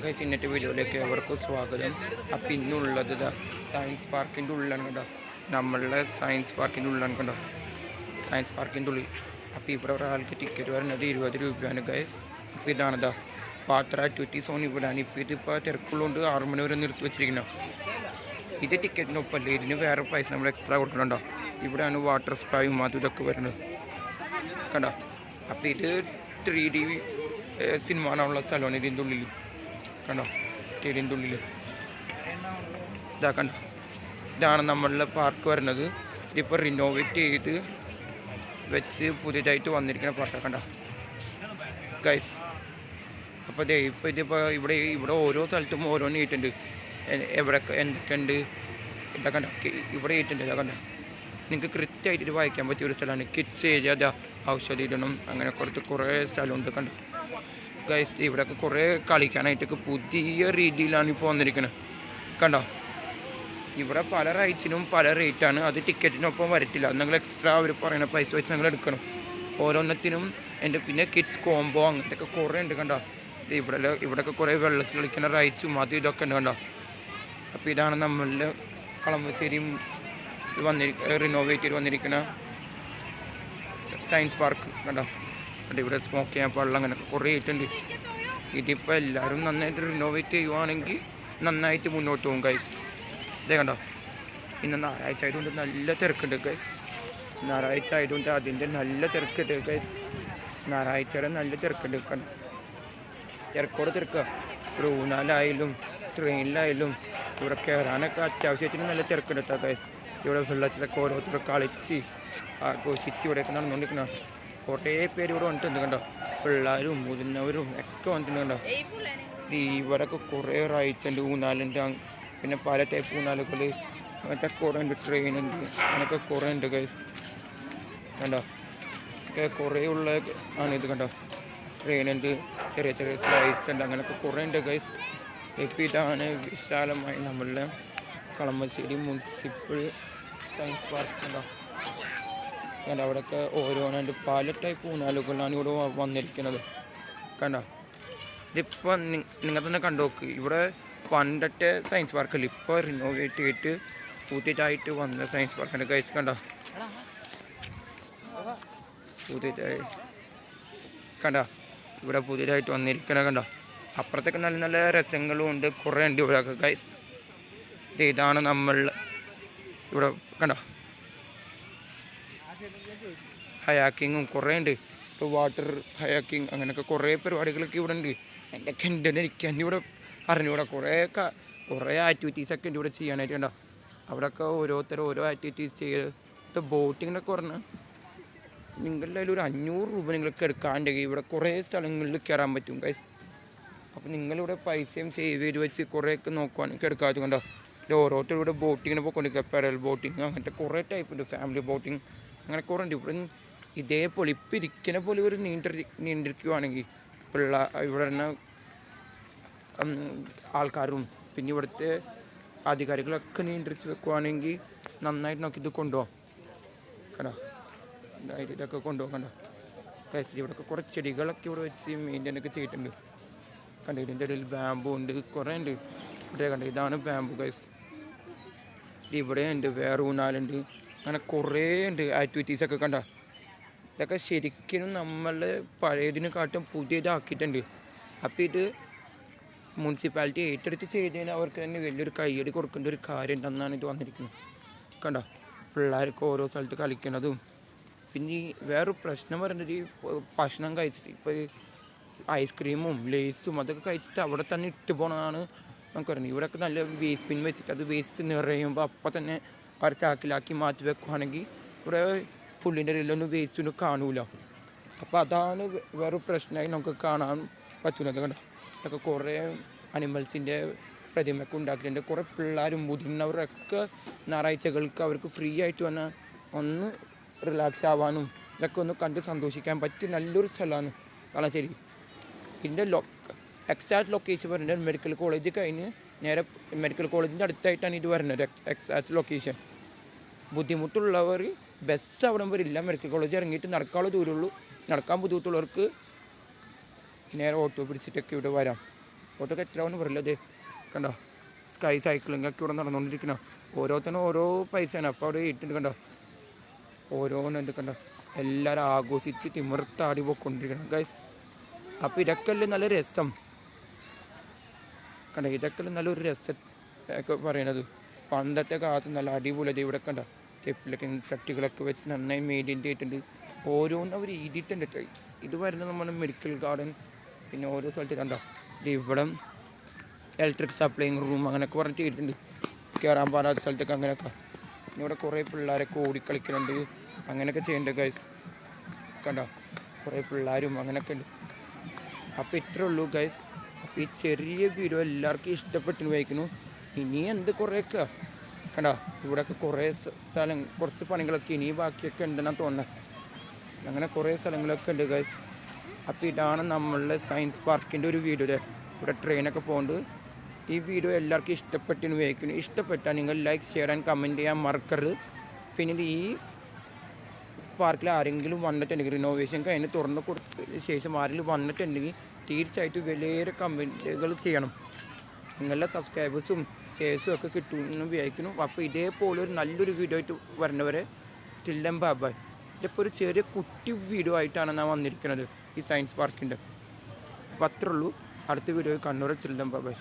Guys ഇന്നത്തെ വീഡിയോയിലേക്ക് എവർക്കും സ്വാഗതം. അപ്പം ഇന്നുള്ളത് സയൻസ് പാർക്കിൻ്റെ ഉള്ളിലാണ് കേട്ടോ. നമ്മളുടെ സയൻസ് പാർക്കിൻ്റെ ഉള്ളിലാണ് കേട്ടോ. സയൻസ് പാർക്കിൻ്റെ ഉള്ളിൽ. അപ്പോൾ ഇവിടെ ഒരാൾക്ക് ടിക്കറ്റ് വരുന്നത് 20 രൂപയാണ് ഗൈസ്. അപ്പോൾ ഇതാണിതാ പാത്ര ആക്ടിവിറ്റി സോൺ ഇവിടെയാണ്. ഇപ്പോൾ ഇതിപ്പോൾ തിരക്കുള്ളതുകൊണ്ട് 6 മണി വരെ നിർത്തി വെച്ചിരിക്കണം. ഇത് ടിക്കറ്റിനൊപ്പമല്ല, ഇതിന് വേറെ പൈസ നമ്മൾ എക്സ്ട്രാ കൊടുക്കണുണ്ടോ. ഇവിടെയാണ് വാട്ടർ സ്പ്രേയും അതും ഇതൊക്കെ വരുന്നത് കണ്ടോ. അപ്പോൾ ഇത് 3D സിനിമ കാണാനുള്ള സ്ഥലമാണ് ഇതിൻ്റെ ഉള്ളിൽ കണ്ടോ. സ്റ്റേഡിയത്തിൻ്റെ ഉള്ളിൽ ഇതാ കണ്ടോ. ഇതാണ് നമ്മളുടെ പാർക്ക് വരുന്നത്. ഇതിപ്പോൾ റിനോവേറ്റ് ചെയ്ത് വെച്ച് പുതിയതായിട്ട് വന്നിരിക്കുന്ന പാർക്കാണ് കണ്ടോ ഗൈസ്. അപ്പോൾ ഇതിപ്പോൾ ഇവിടെ ഓരോ സ്ഥലത്തും ഓരോ നീറ്റുണ്ട്. എവിടെ എന്തൊക്കെയുണ്ട് ഇതൊക്കെ കണ്ടോ. ഇവിടെ നീറ്റുണ്ട് ഇതാ കണ്ടോ. നിങ്ങൾക്ക് കൃത്യമായിട്ട് ഇത് വായിക്കാൻ പറ്റിയ ഒരു സ്ഥലമാണ്. കിഡ്സ് ഏരിയ അതാ ഔഷധി ഇടണം അങ്ങനെ കുറേ സ്ഥലമുണ്ട് കണ്ടോ ഗൈസ്. ഇവിടെയൊക്കെ കുറേ കളിക്കാനായിട്ടൊക്കെ പുതിയ രീതിയിലാണ് ഇപ്പോൾ വന്നിരിക്കുന്നത് കണ്ടോ. ഇവിടെ പല റൈറ്റ്സിനും പല റേറ്റാണ്. അത് ടിക്കറ്റിനൊപ്പം വരത്തില്ല. നിങ്ങൾ എക്സ്ട്രാ അവർ പറയുന്ന പൈസ വെച്ച് നിങ്ങൾ എടുക്കണം ഓരോന്നത്തിനും. പിന്നെ കിഡ്സ് കോംബോ അങ്ങനത്തെയൊക്കെ കുറേ ഉണ്ട് കണ്ടോ. ഇവിടെയൊക്കെ കുറേ വെള്ളത്തിൽ കളിക്കുന്ന റൈറ്റ്സും അതും ഇതൊക്കെ ഉണ്ട് കണ്ടോ. അപ്പോൾ ഇതാണ് നമ്മളുടെ കളമശ്ശേരി റിനോവേറ്റ് ചെയ്ത് വന്നിരിക്കുന്ന സയൻസ് പാർക്ക് കണ്ടോ. ഇവിടെ സ്മോക്ക് ചെയ്യാൻ പാടില്ല അങ്ങനെയൊക്കെ കുറേ ആയിട്ടുണ്ട്. ഇതിപ്പോൾ എല്ലാവരും നന്നായിട്ട് റിനോവേറ്റ് ചെയ്യുവാണെങ്കിൽ നന്നായിട്ട് മുന്നോട്ട് പോകും ഗൈസ്. ഇതേ കണ്ടോ. ഇന്ന് ഞായറാഴ്ച ആയതുകൊണ്ട് നല്ല തിരക്കുണ്ട് ഗൈസ്. ഞായറാഴ്ച ആയതുകൊണ്ട് അതിൻ്റെ നല്ല തിരക്കുണ്ട് ഗൈസ്. ഞായറാഴ്ച വരെ നല്ല തിരക്കുണ്ട് കണ്ടോ. തിരക്കോടെ തിരക്കുക. ഇവിടെ ഊഞ്ഞാലായാലും ട്രെയിനിലായാലും ഇവിടെ കയറാനൊക്കെ അത്യാവശ്യത്തിന് നല്ല തിരക്കുണ്ട് കേട്ടോ ഗൈസ്. ഇവിടെ വെള്ളത്തിലൊക്കെ ഓരോരുത്തർ കളിച്ച് ആഘോഷിച്ച് ഇവിടെയൊക്കെ നടന്നുകൊണ്ടിരിക്കണം. കുറേ പേര് ഇവിടെ വന്നിട്ടുണ്ട് കണ്ടോ. പിള്ളേരും മുതിർന്നവരും ഒക്കെ വന്നിട്ടുണ്ട് കണ്ടോ. ഇവിടെയൊക്കെ കുറേ റൈറ്റ്സ് ഉണ്ട്, ഊഞ്ഞാലുണ്ട്, പിന്നെ പല ടൈപ്പ് ഊഞ്ഞാലുകൾ അങ്ങനത്തെ കുറേ ഉണ്ട്. ട്രെയിനുണ്ട് അങ്ങനെയൊക്കെ കുറേ ഉണ്ട് ഗൈസ് കണ്ടോ. ഒക്കെ കുറേ ഉള്ള ആണിത് കണ്ടോ. ട്രെയിനുണ്ട്, ചെറിയ ചെറിയ സ്ലൈഡ്സ് ഉണ്ട്, അങ്ങനെയൊക്കെ കുറേ ഉണ്ട് ഗൈസ്. ഇപ്പോൾ ഇതാണ് വിശാലമായി നമ്മളുടെ കളമശ്ശേരി മുനിസിപ്പൽ സയൻസ് പാർക്ക് കണ്ടോ. കണ്ടോ അവിടെയൊക്കെ ഓരോന്നുണ്ട്. പല ടൈപ്പ് ഊഞ്ഞാലുകളാണ് ഇവിടെ വന്നിരിക്കുന്നത് കണ്ടോ. ഇതിപ്പോൾ നിങ്ങൾ തന്നെ കണ്ടു നോക്ക്. ഇവിടെ പണ്ടത്തെ സയൻസ് പാർക്കല്ല, ഇപ്പോൾ റിനോവേറ്റ് ചെയ്തിട്ട് പുതിയതായിട്ട് വന്ന സയൻസ് പാർക്കാണ് ഗൈസ് കണ്ടോ. പുതിയതായി കണ്ടോ ഇവിടെ പുതിയതായിട്ട് വന്നിരിക്കണ കണ്ടോ. അപ്പുറത്തൊക്കെ നല്ല നല്ല രസങ്ങളും ഉണ്ട്, കുറേ ഉണ്ട് ഇവിടെയൊക്കെ ഗൈസ്. ഇതാണ് നമ്മൾ ഇവിടെ കണ്ടോ. ഹയാക്കിങ്ങും കുറേ ഉണ്ട്. ഇപ്പോൾ വാട്ടർ ഹയാക്കിങ് അങ്ങനെയൊക്കെ കുറേ പരിപാടികളൊക്കെ ഇവിടെ ഉണ്ട്. എനിക്ക് ഇവിടെ അറിഞ്ഞൂടെ. കുറേ ആക്ടിവിറ്റീസൊക്കെ ഉണ്ട് ഇവിടെ ചെയ്യാനായിട്ട് കണ്ടോ. അവിടെയൊക്കെ ഓരോരുത്തർ ഓരോ ആക്ടിവിറ്റീസ് ചെയ്ത് ബോട്ടിങ്ങിനൊക്കെ പറഞ്ഞാൽ നിങ്ങളുടെ കയ്യിൽ ഒരു 500 രൂപ നിങ്ങൾക്ക് എടുക്കാണ്ട് ഇവിടെ കുറേ സ്ഥലങ്ങളിൽ കയറാൻ പറ്റും ഗൈസ്. അപ്പോൾ നിങ്ങളിവിടെ പൈസയും സേവ് ചെയ്ത് വെച്ച് കുറേയൊക്കെ നോക്കുവാണെങ്കിൽ എടുക്കാതെ കണ്ടോ. ഓരോരുത്തർ ഇവിടെ ബോട്ടിങ്ങിന് പോയിക്കൊണ്ടിരിക്കുക. പെഡൽ ബോട്ടിങ് അങ്ങനത്തെ കുറേ ടൈപ്പ് ഉണ്ട്. ഫാമിലി ബോട്ടിങ് അങ്ങനെ കുറേ ഉണ്ട്. ഇവിടെ ഇതേപോലെ ഇപ്പം ഇരിക്കുന്ന പോലെ ഒരു നീണ്ടിരിക്കുവാണെങ്കിൽ ഇവിടെ തന്നെ ആൾക്കാരും പിന്നെ ഇവിടുത്തെ അധികാരികളൊക്കെ നിയന്ത്രിച്ച് വെക്കുവാണെങ്കിൽ നന്നായിട്ട് നോക്കി ഇത് കൊണ്ടുപോകാം കണ്ടോ. ഇതൊക്കെ കൊണ്ടുപോകാം കണ്ടോ ഗൈസ്. ഇവിടെയൊക്കെ കുറേ ചെടികളൊക്കെ ഇവിടെ വെച്ച് മെയിൻ്റെനൊക്കെ ചെയ്തിട്ടുണ്ട് കണ്ടോ. ഇതിൻ്റെ ഇടയിൽ ബാമ്പു ഉണ്ട്, കുറേ ഉണ്ട് ഇവിടെ കണ്ടോ. ഇതാണ് ബാമ്പു ഗൈസ്. ഇവിടെ ഉണ്ട്, വേറെ ഊഞ്ഞാലുണ്ട്, അങ്ങനെ കുറേ ഉണ്ട് ആക്ടിവിറ്റീസൊക്കെ കണ്ടോ. ഇതൊക്കെ ശരിക്കും നമ്മൾ പഴയതിനെക്കാട്ടും പുതിയതാക്കിയിട്ടുണ്ട്. അപ്പോൾ ഇത് മുനിസിപ്പാലിറ്റി ഏറ്റെടുത്ത് ചെയ്തതിന് അവർക്ക് തന്നെ വലിയൊരു കയ്യടി കൊടുക്കേണ്ട ഒരു കാര്യം ഉണ്ടെന്നാണ് ഇത് വന്നിരിക്കുന്നത് കണ്ടോ. പിള്ളേർക്ക് ഓരോ സ്ഥലത്ത് കളിക്കുന്നതും പിന്നെ ഈ വേറൊരു പ്രശ്നം പറയുന്നത് ഈ ഭക്ഷണം കഴിച്ചിട്ട് ഇപ്പോൾ ഐസ്ക്രീമും ലേസും അതൊക്കെ കഴിച്ചിട്ട് അവിടെ തന്നെ ഇട്ട് പോകണമെന്നാണ് നമുക്ക് പറയുന്നത്. ഇവിടെയൊക്കെ നല്ല വേസ്റ്റ് പിൻ വെച്ചിട്ട് അത് വേസ്റ്റ് നിറയുമ്പോൾ അപ്പം തന്നെ അവർ ചാക്കിലാക്കി മാറ്റി വെക്കുകയാണെങ്കിൽ ഇവിടെ പുള്ളിൻ്റെ ഇടയിലൊന്നും വേസ്റ്റൊന്നും കാണൂല. അപ്പോൾ അതാണ് വേറൊരു പ്രശ്നമായി നമുക്ക് കാണാൻ പറ്റുന്നത് കണ്ടോ. ഇതൊക്കെ കുറേ അനിമൽസിൻ്റെ പ്രതിമയൊക്കെ ഉണ്ടാക്കിയിട്ടുണ്ട്. കുറേ പിള്ളേരും മുതിർന്നവരൊക്കെ ഞായറാഴ്ചകൾക്ക് അവർക്ക് ഫ്രീ ആയിട്ട് വന്നാൽ ഒന്ന് റിലാക്സ് ആവാനും ഇതൊക്കെ ഒന്ന് കണ്ട് സന്തോഷിക്കാൻ പറ്റിയ നല്ലൊരു സ്ഥലമാണ് കളമശ്ശേരി. ഇതിൻ്റെ എക്സാക്ട് ലൊക്കേഷൻ പറയുന്നത് മെഡിക്കൽ കോളേജ് കഴിഞ്ഞ് നേരെ മെഡിക്കൽ കോളേജിൻ്റെ അടുത്തായിട്ടാണ് ഇത് വരുന്നത്. Exact location. ബുദ്ധിമുട്ടുള്ളവർ ബസ് അവിടെ വരില്ല. മെഡിക്കൽ കോളേജ് ഇറങ്ങിയിട്ട് നടക്കാനുള്ള ദൂരമുള്ളൂ. നടക്കാൻ ബുദ്ധിമുട്ടുള്ളവർക്ക് നേരെ ഓട്ടോ പിടിച്ചിട്ടൊക്കെ ഇവിടെ വരാം. അതൊക്കെ എത്രയാണെന്ന് പറയില്ല. അത് കണ്ടോ സ്കൈ സൈക്ലിംഗ് ഒക്കെ ഇവിടെ നടന്നുകൊണ്ടിരിക്കണോ. ഓരോരുത്തരും ഓരോ പൈസയാണ്. അപ്പോൾ അവിടെ ഇട്ടിട്ട് കണ്ടോ ഓരോന്നും കണ്ടോ എല്ലാവരും ആഘോഷിച്ച് തിമിർത്താടി പോയിക്കൊണ്ടിരിക്കണം ഗൈസ്. അപ്പോൾ ഇതൊക്കെയല്ലേ നല്ല രസം കണ്ടോ. ഇതൊക്കെ നല്ലൊരു രസം ഒക്കെ പറയണത്. പണ്ടത്തെ കാലത്ത് നല്ല അടിപൊളി ഇവിടെ കണ്ടോ സ്റ്റെപ്പിലൊക്കെ ചട്ടികളൊക്കെ വെച്ച് നന്നായി മെയിൻറ്റെയിൻ ചെയ്തിട്ടുണ്ട്. ഓരോന്നും അവർ എഴുതിയിട്ടുണ്ട്. ഇത് വരുന്നത് നമ്മുടെ മെഡിക്കൽ ഗാർഡൻ. പിന്നെ ഓരോ സ്ഥലത്ത് കണ്ടോ ഇവിടെ ഇലക്ട്രിക് സപ്ലൈയിങ് റൂം അങ്ങനെയൊക്കെ പറഞ്ഞിട്ട് ചെയ്തിട്ടുണ്ട്. കയറാൻ പാടാത്ത സ്ഥലത്തൊക്കെ അങ്ങനെയൊക്കെ. പിന്നെ ഇവിടെ കുറേ പിള്ളേരൊക്കെ ഓടിക്കളിക്കുന്നുണ്ട്. അങ്ങനെയൊക്കെ ചെയ്യുന്നുണ്ട് ഗൈസ് കണ്ടോ. കുറേ പിള്ളേരും അങ്ങനെയൊക്കെ ഉണ്ട്. അപ്പോൾ ഇത്രേ ഉള്ളൂ ഗൈസ്. അപ്പോൾ ഈ ചെറിയ വീഡിയോ എല്ലാവർക്കും ഇഷ്ടപ്പെട്ടെന്ന് വഹിക്കുന്നു. ഇനി എന്ത് കുറേയൊക്കെ കണ്ടോ ഇവിടെയൊക്കെ കുറേ സ്ഥലം കുറച്ച് പണികളൊക്കെ ഇനി ബാക്കിയൊക്കെ ഉണ്ടെന്നാണ് തോന്നുന്നത്. അങ്ങനെ കുറേ സ്ഥലങ്ങളൊക്കെ ഉണ്ട് ഗൈസ്. അപ്പോൾ ഇതാണ് നമ്മളുടെ സയൻസ് പാർക്കിൻ്റെ ഒരു വീഡിയോ. ഇവിടെ ട്രെയിനൊക്കെ പോകുന്നുണ്ട്. ഈ വീഡിയോ എല്ലാവർക്കും ഇഷ്ടപ്പെട്ടെന്ന് വഹിക്കുന്നു. ഇഷ്ടപ്പെട്ടാൽ നിങ്ങൾ ലൈക്ക് ഷെയർ ആൻഡ് കമൻറ്റ് ചെയ്യാൻ മറക്കരുത്. പിന്നീട് ഈ പാർക്കിൽ ആരെങ്കിലും വന്നിട്ടുണ്ടെങ്കിൽ റിനോവേഷൻ കഴിഞ്ഞ് തുറന്ന് കൊടുത്ത ശേഷം ആരെങ്കിലും വന്നിട്ടുണ്ടെങ്കിൽ തീർച്ചയായിട്ടും വലിയ കമൻറ്റുകൾ ചെയ്യണം. നിങ്ങളുടെ സബ്സ്ക്രൈബേഴ്സും ഷെയർസും ഒക്കെ കിട്ടുമെന്ന് വിചാരിക്കുന്നു. അപ്പോൾ ഇതേപോലെ ഒരു നല്ലൊരു വീഡിയോ ആയിട്ട് വരുന്നവരെ ടില്ലം ബാബായ്. ഇതിപ്പോൾ ഒരു ചെറിയ കുട്ടി വീഡിയോ ആയിട്ടാണ് ഞാൻ വന്നിരിക്കുന്നത് ഈ സയൻസ് പാർക്കിൻ്റെ. അപ്പോൾ അത്രേ ഉള്ളൂ. അടുത്ത വീഡിയോയിൽ കണ്ണൂർ ടില്ലം ബാബായ്.